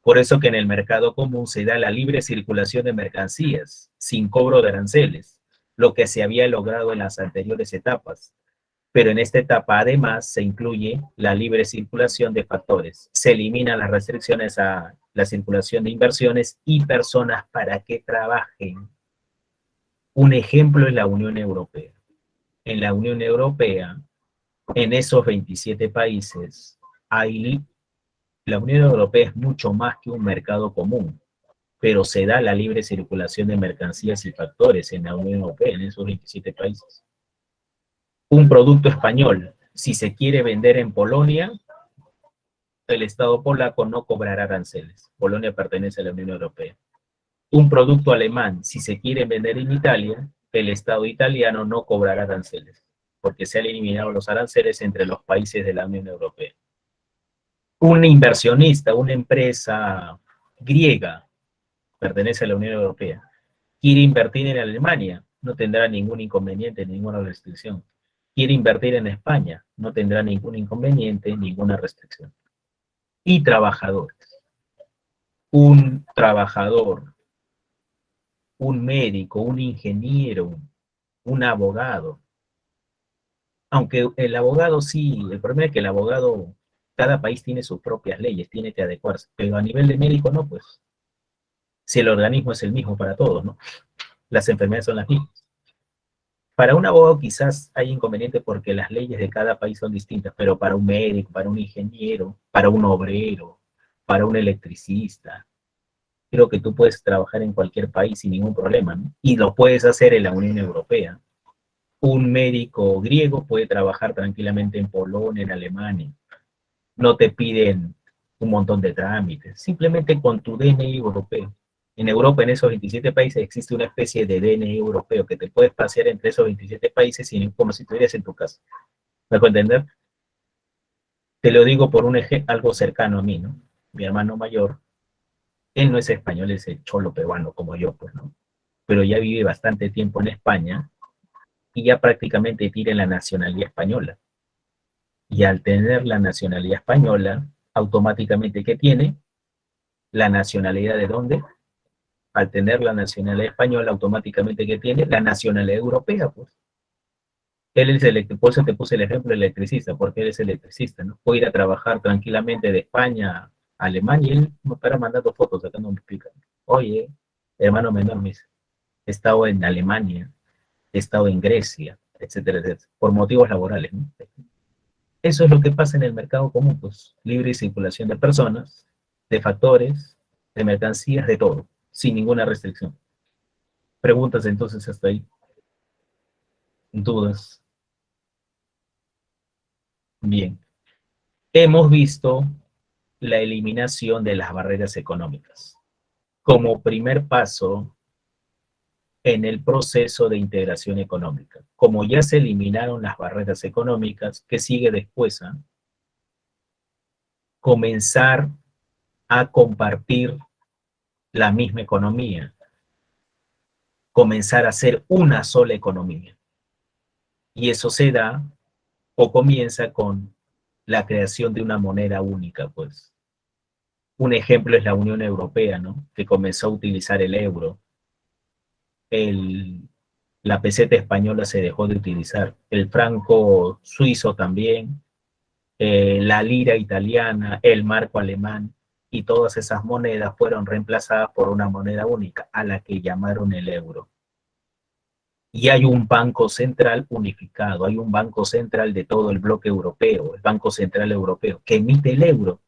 Por eso que en el mercado común se da la libre circulación de mercancías, sin cobro de aranceles, lo que se había logrado en las anteriores etapas. Pero en esta etapa además se incluye la libre circulación de factores. Se eliminan las restricciones a la circulación de inversiones y personas para que trabajen. Un ejemplo es la Unión Europea. En la Unión Europea, en esos 27 países, la Unión Europea es mucho más que un mercado común, pero se da la libre circulación de mercancías y factores en la Unión Europea, en esos 27 países. Un producto español, si se quiere vender en Polonia, el Estado polaco no cobrará aranceles. Polonia pertenece a la Unión Europea. Un producto alemán, si se quiere vender en Italia, el Estado italiano no cobrará aranceles, porque se han eliminado los aranceles entre los países de la Unión Europea. Un inversionista, una empresa griega, pertenece a la Unión Europea, quiere invertir en Alemania, no tendrá ningún inconveniente, ninguna restricción. Quiere invertir en España, no tendrá ningún inconveniente, ninguna restricción. Y trabajadores. Un trabajador, un médico, un ingeniero, un abogado. Aunque el abogado sí, el problema es que el abogado, cada país tiene sus propias leyes, tiene que adecuarse, pero a nivel de médico no, pues. Si el organismo es el mismo para todos, ¿no? Las enfermedades son las mismas. Para un abogado quizás hay inconveniente porque las leyes de cada país son distintas, pero para un médico, para un ingeniero, para un obrero, para un electricista, creo que tú puedes trabajar en cualquier país sin ningún problema, ¿no? Y lo puedes hacer en la Unión Europea. Un médico griego puede trabajar tranquilamente en Polonia, en Alemania. No te piden un montón de trámites, simplemente con tu DNI europeo. En Europa, en esos 27 países, existe una especie de DNI europeo que te puedes pasear entre esos 27 países como si estuvieras en tu casa. ¿Me puedo entender? Te lo digo por algo cercano a mí, ¿no? Mi hermano mayor, él no es español, es el cholo peruano como yo, pues, ¿no? Pero ya vive bastante tiempo en España y ya prácticamente tiene la nacionalidad española. Y al tener la nacionalidad española, automáticamente, ¿qué tiene? La nacionalidad ¿de dónde? Al tener la nacionalidad española, automáticamente, ¿qué tiene? La nacionalidad europea, pues. Él es por eso te puse el ejemplo electricista, porque él es electricista, ¿no? Puede ir a trabajar tranquilamente de España a Alemania y él me para mandando fotos, sacando un pica. Oye, hermano menor, me dice, he estado en Alemania, he estado en Grecia, etcétera, etcétera, por motivos laborales, ¿no? Eso es lo que pasa en el mercado común, pues, libre circulación de personas, de factores, de mercancías, de todo, sin ninguna restricción. Preguntas entonces hasta ahí, dudas. Bien, hemos visto la eliminación de las barreras económicas como primer paso en el proceso de integración económica. Como ya se eliminaron las barreras económicas, ¿qué sigue después? Comenzar a compartir la misma economía, comenzar a ser una sola economía. Y eso se da o comienza con la creación de una moneda única, pues. Un ejemplo es la Unión Europea, ¿no? Que comenzó a utilizar el euro. La peseta española se dejó de utilizar. El franco suizo también, la lira italiana, el marco alemán, y todas esas monedas fueron reemplazadas por una moneda única, a la que llamaron el euro. Y hay un banco central unificado, hay un banco central de todo el bloque europeo, el Banco Central Europeo, que emite el euro.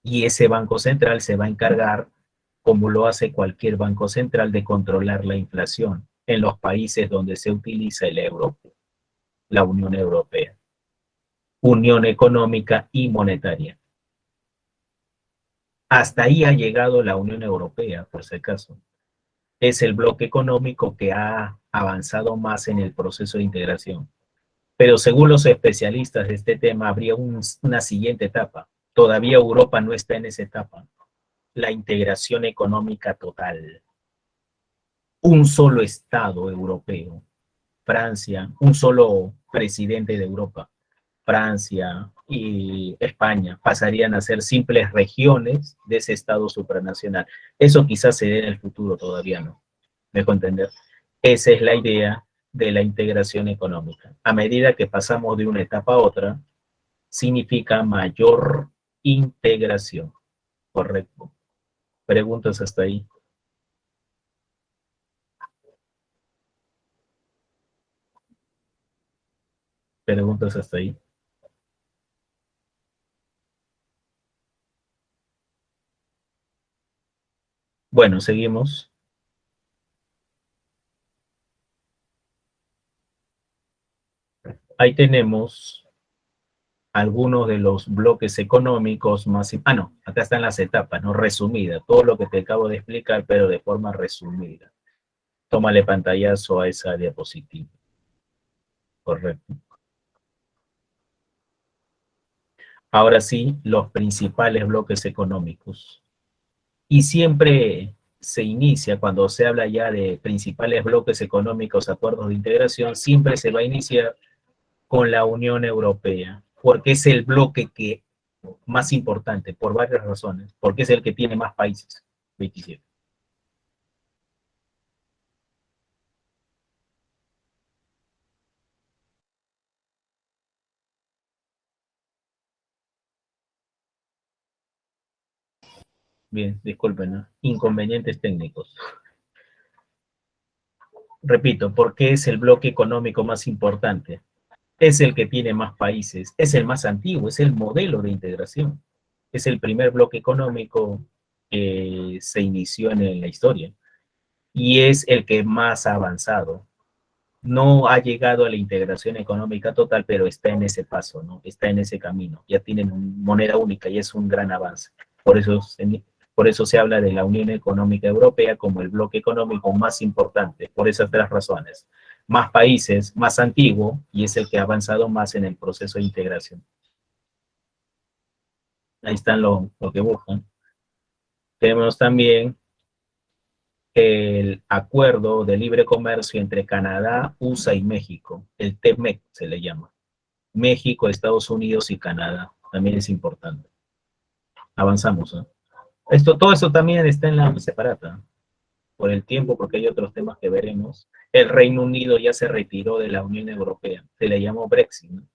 Y ese banco central se va a encargar, como lo hace cualquier banco central, de controlar la inflación en los países donde se utiliza el euro, la Unión Europea. Unión económica y monetaria. Hasta ahí ha llegado la Unión Europea, por si acaso. Es el bloque económico que ha avanzado más en el proceso de integración. Pero según los especialistas de este tema, habría una siguiente etapa. Todavía Europa no está en esa etapa. La integración económica total. Un solo Estado europeo, Francia, un solo presidente de Europa, Francia y España, pasarían a ser simples regiones de ese Estado supranacional. Eso quizás se dé en el futuro, todavía no. ¿Me dejo entender? Esa es la idea de la integración económica. A medida que pasamos de una etapa a otra, significa mayor integración. Correcto. ¿Preguntas hasta ahí? ¿Preguntas hasta ahí? Bueno, seguimos. Ahí tenemos algunos de los bloques económicos más... no, acá están las etapas, ¿no? Resumida, todo lo que te acabo de explicar, pero de forma resumida. Tómale pantallazo a esa diapositiva. Correcto. Ahora sí, los principales bloques económicos. Y siempre se inicia, cuando se habla ya de principales bloques económicos, acuerdos de integración, siempre se va a iniciar con la Unión Europea, porque es el bloque que más importante, por varias razones, porque es el que tiene más países, 27. Bien, disculpen, ¿no? Inconvenientes técnicos. Repito, ¿por qué es el bloque económico más importante? Es el que tiene más países, es el más antiguo, es el modelo de integración. Es el primer bloque económico que se inició en la historia y es el que más ha avanzado. No ha llegado a la integración económica total, pero está en ese paso, ¿no? Está en ese camino. Ya tienen moneda única y es un gran avance. Por eso se habla de la Unión Económica Europea como el bloque económico más importante, por esas tres razones. Más países, más antiguo, y es el que ha avanzado más en el proceso de integración. Ahí están lo que buscan. Tenemos también el acuerdo de libre comercio entre Canadá, USA y México, el TEMEC se le llama. México, Estados Unidos y Canadá, también es importante. Avanzamos, ¿no? Todo esto también está en la separata, por el tiempo, porque hay otros temas que veremos. El Reino Unido ya se retiró de la Unión Europea, se le llamó Brexit, ¿no?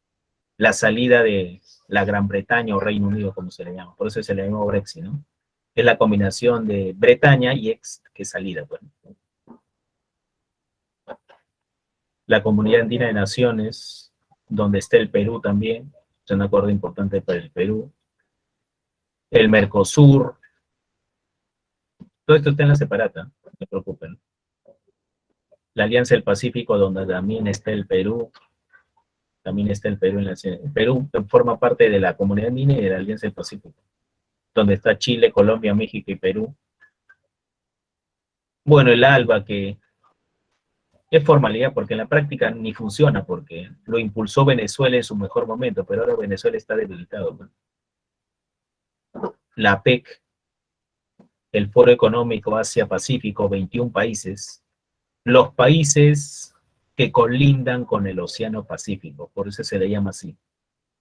La salida de la Gran Bretaña o Reino Unido, como se le llama, por eso se le llamó Brexit, ¿no? Es la combinación de Bretaña y ex, que salida, bueno. La Comunidad Andina de Naciones, donde está el Perú también, es un acuerdo importante para el Perú. El Mercosur, todo esto está en la separata, no se preocupen. La Alianza del Pacífico, donde también está el Perú, también está el Perú. El Perú forma parte de la Comunidad Andina y de la Alianza del Pacífico, donde está Chile, Colombia, México y Perú. Bueno, el ALBA, que es formalidad porque en la práctica ni funciona, porque lo impulsó Venezuela en su mejor momento, pero ahora Venezuela está debilitado, ¿no? La PEC, el Foro Económico Asia-Pacífico, 21 países. Los países que colindan con el Océano Pacífico, por eso se le llama así.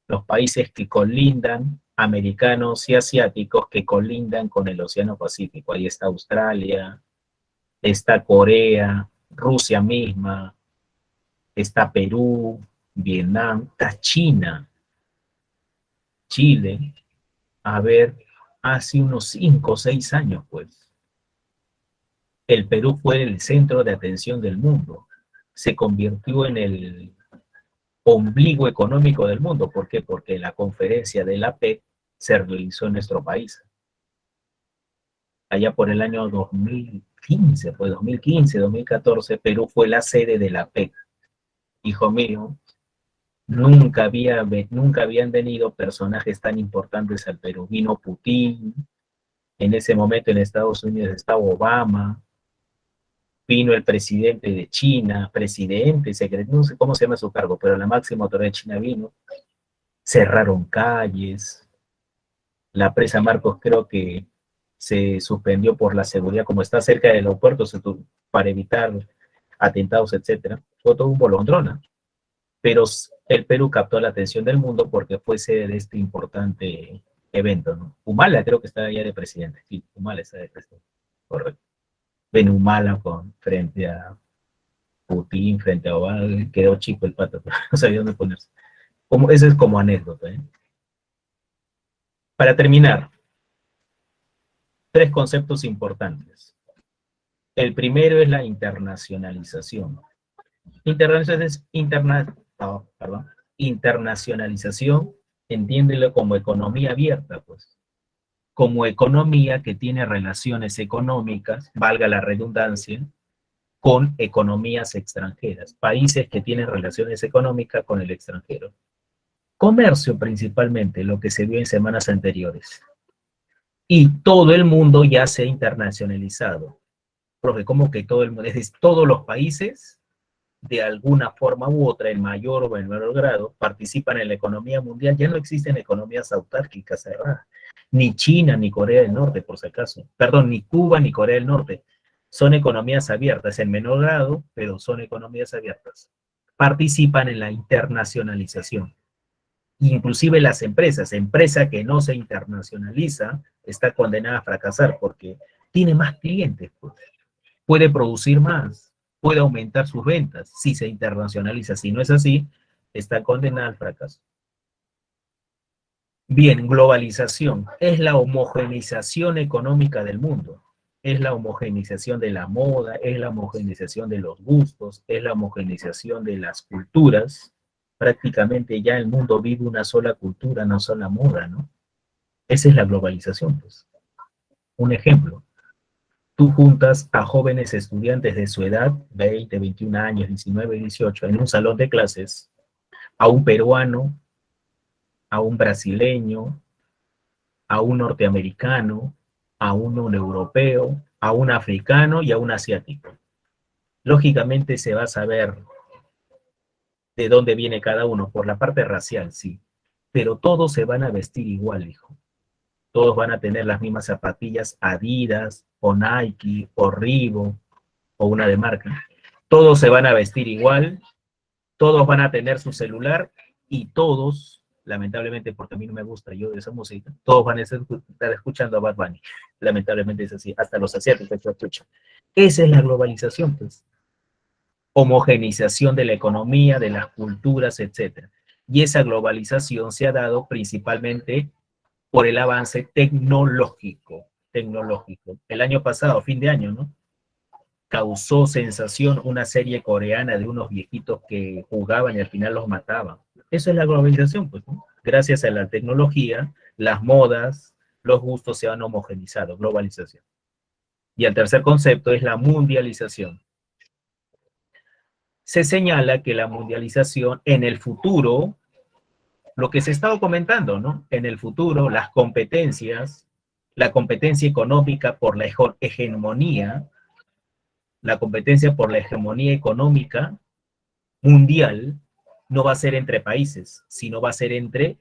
Los países que colindan americanos y asiáticos que colindan con el Océano Pacífico. Ahí está Australia, está Corea, Rusia misma, está Perú, Vietnam, está China, Chile. A ver, hace unos 5 o 6 años, pues, el Perú fue el centro de atención del mundo. Se convirtió en el ombligo económico del mundo. ¿Por qué? Porque la conferencia de la PEC se realizó en nuestro país. Allá por el año 2015, pues 2015, 2014, Perú fue la sede de la PEC. Hijo mío, nunca habían venido personajes tan importantes al Perú. Vino Putin, en ese momento en Estados Unidos estaba Obama, vino el presidente de China, presidente, secretario, no sé cómo se llama su cargo, pero la máxima autoridad de China vino, cerraron calles, la presa Marcos creo que se suspendió por la seguridad, como está cerca del aeropuerto, para evitar atentados, etcétera. Fue todo un bolondrona. Pero el Perú captó la atención del mundo porque fue sede de este importante evento, ¿no? Humala creo que está allá de presidente. Sí, Humala está de presidente. Correcto. Ven Humala frente a Putin, frente a Obama, quedó chico el pato, no sabía dónde ponerse. Eso es como anécdota, ¿eh? Para terminar, 3 conceptos importantes. El primero es la internacionalización. Internacionalización, entiéndelo como economía abierta, pues. Como economía que tiene relaciones económicas, valga la redundancia, con economías extranjeras, países que tienen relaciones económicas con el extranjero. Comercio principalmente, lo que se vio en semanas anteriores. Y todo el mundo ya se ha internacionalizado. Porque como que todo el mundo, es decir, todos los países, de alguna forma u otra, en mayor o en menor grado, participan en la economía mundial. Ya no existen economías autárquicas cerradas. Ni China, ni Corea del Norte, por si acaso. Perdón, ni Cuba, ni Corea del Norte. Son economías abiertas, en menor grado, pero son economías abiertas. Participan en la internacionalización. Inclusive las empresa que no se internacionaliza, está condenada a fracasar porque tiene más clientes, pues. Puede producir más, puede aumentar sus ventas si se internacionaliza. Si no es así, está condenada al fracaso. Bien, globalización es la homogeneización económica del mundo. Es la homogeneización de la moda, es la homogeneización de los gustos, es la homogeneización de las culturas. Prácticamente ya el mundo vive una sola cultura, una sola moda, ¿no? Esa es la globalización, pues. Un ejemplo, tú juntas a jóvenes estudiantes de su edad, 20, 21 años, 19, 18, en un salón de clases, a un peruano, a un brasileño, a un norteamericano, a un europeo, a un africano y a un asiático. Lógicamente se va a saber de dónde viene cada uno, por la parte racial, sí, pero todos se van a vestir igual, hijo. Todos van a tener las mismas zapatillas Adidas, o Nike, o Reebok, o una de marca. Todos se van a vestir igual, todos van a tener su celular y todos, lamentablemente, porque a mí no me gusta yo de esa música, todos van a estar escuchando a Bad Bunny. Lamentablemente es así, hasta los asiáticos lo escuchan. Esa es la globalización, pues. Homogenización de la economía, de las culturas, etc. Y esa globalización se ha dado principalmente por el avance tecnológico. El año pasado, fin de año, ¿no? Causó sensación una serie coreana de unos viejitos que jugaban y al final los mataban. Eso es la globalización, pues, ¿no? Gracias a la tecnología, las modas, los gustos se han homogenizado, globalización. Y el tercer concepto es la mundialización. Se señala que la mundialización en el futuro, lo que se ha estado comentando, ¿no? En el futuro, las competencias, la competencia económica por la hegemonía, la competencia por la hegemonía económica mundial no va a ser entre países, sino va a ser entre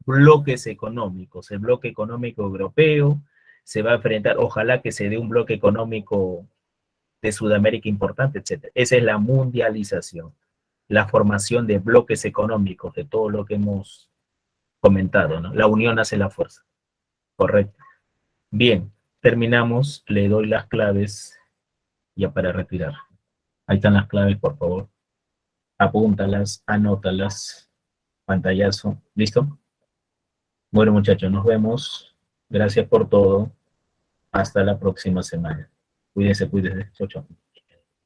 bloques económicos. El bloque económico europeo se va a enfrentar, ojalá que se dé un bloque económico de Sudamérica importante, etc. Esa es la mundialización, la formación de bloques económicos, de todo lo que hemos comentado, ¿no? La unión hace la fuerza. Correcto. Bien, terminamos. Le doy las claves ya para retirar. Ahí están las claves, por favor. Apúntalas, anótalas. Pantallazo. ¿Listo? Bueno, muchachos, nos vemos. Gracias por todo. Hasta la próxima semana. Cuídense, cuídense. Chau, chau.